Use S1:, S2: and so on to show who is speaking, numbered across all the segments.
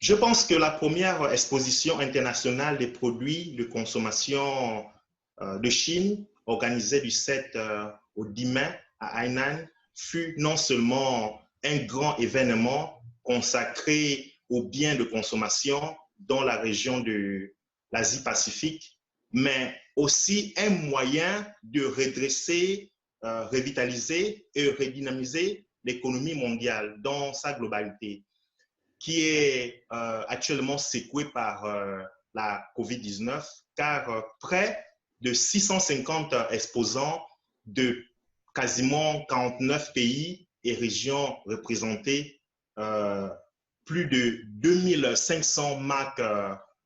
S1: Je pense que la première exposition internationale des produits de consommation de Chine, organisée du 7 au 10 mai à Hainan, fut non seulement un grand événement consacré aux biens de consommation dans la région de l'Asie-Pacifique, mais aussi un moyen de redresser, revitaliser et redynamiser l'économie mondiale dans sa globalité, qui est actuellement secouée par la COVID-19, car près de 650 exposants de quasiment 49 pays et régions représentées, plus de 2500 marques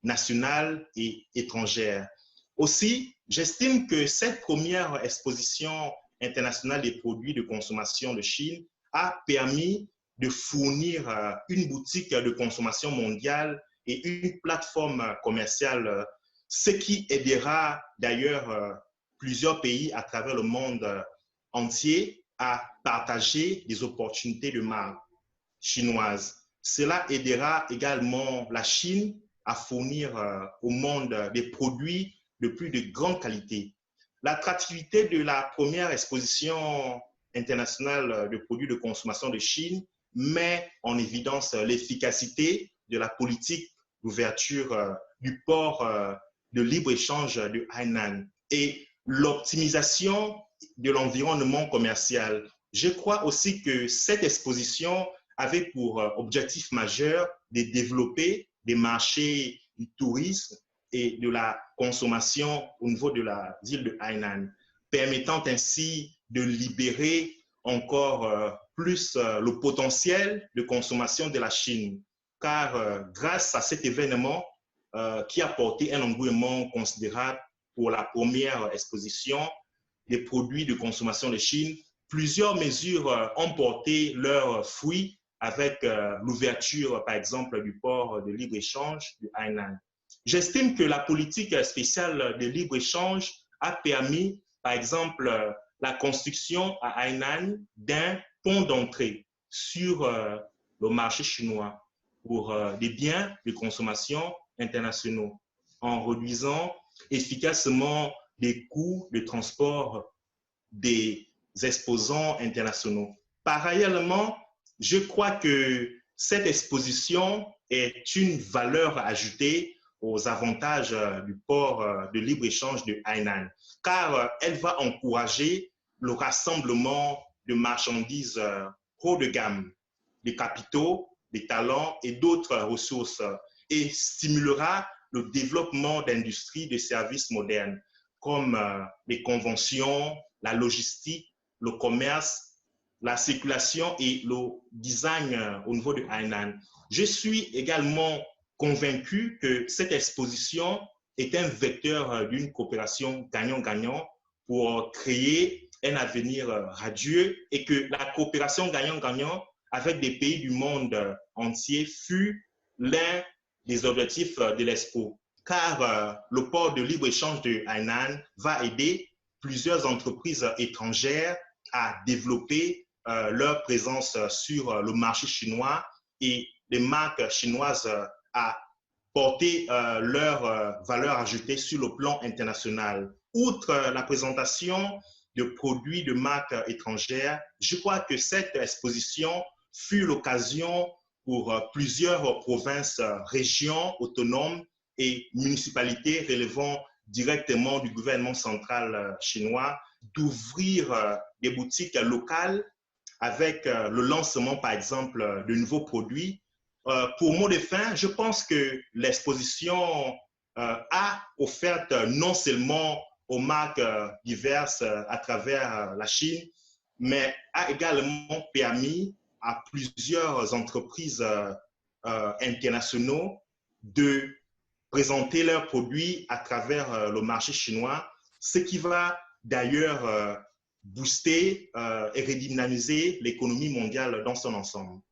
S1: nationales et étrangères. Aussi, j'estime que cette première exposition internationale des produits de consommation de Chine a permis de fournir une boutique de consommation mondiale et une plateforme commerciale, ce qui aidera d'ailleurs plusieurs pays à travers le monde entier à partager des opportunités de marque chinoise. Cela aidera également la Chine à fournir au monde des produits de plus de grande qualité. L'attractivité de la première exposition internationale de produits de consommation de Chine met en évidence l'efficacité de la politique d'ouverture du port de libre-échange de Hainan et l'optimisation de l'environnement commercial. Je crois aussi que cette exposition avait pour objectif majeur de développer des marchés du tourisme et de la consommation au niveau de la ville de Hainan, permettant ainsi de libérer encore plus le potentiel de consommation de la Chine. Car grâce à cet événement qui a porté un engouement considérable pour la première exposition des produits de consommation de Chine, plusieurs mesures ont porté leurs fruits avec l'ouverture, par exemple, du port de libre-échange de Hainan. J'estime que la politique spéciale de libre-échange a permis, par exemple, la construction à Hainan d'un pont d'entrée sur le marché chinois pour des biens de consommation internationaux, en réduisant efficacement les coûts de transport des exposants internationaux. Parallèlement, je crois que cette exposition est une valeur ajoutée aux avantages du port de libre-échange de Hainan, car elle va encourager le rassemblement de marchandises haut de gamme, de capitaux, de talents et d'autres ressources, et stimulera le développement d'industries de services modernes comme les conventions, la logistique, le commerce, la circulation et le design au niveau de Hainan. Je suis également convaincu que cette exposition est un vecteur d'une coopération gagnant-gagnant pour créer un avenir radieux et que la coopération gagnant-gagnant avec des pays du monde entier fut l'un des objectifs de l'Expo. Car le port de libre-échange de Hainan va aider plusieurs entreprises étrangères à développer leur présence sur le marché chinois et les marques chinoises à porter leur valeur ajoutée sur le plan international. Outre la présentation de produits de marques étrangères, je crois que cette exposition fut l'occasion pour plusieurs provinces, régions autonomes et municipalités relevant directement du gouvernement central chinois d'ouvrir des boutiques locales avec le lancement, par exemple, de nouveaux produits. Pour mot de fin, je pense que l'exposition a offert non seulement aux marques diverses à travers la Chine, mais a également permis à plusieurs entreprises internationaux de présenter leurs produits à travers le marché chinois, ce qui va d'ailleurs booster et redynamiser l'économie mondiale dans son ensemble.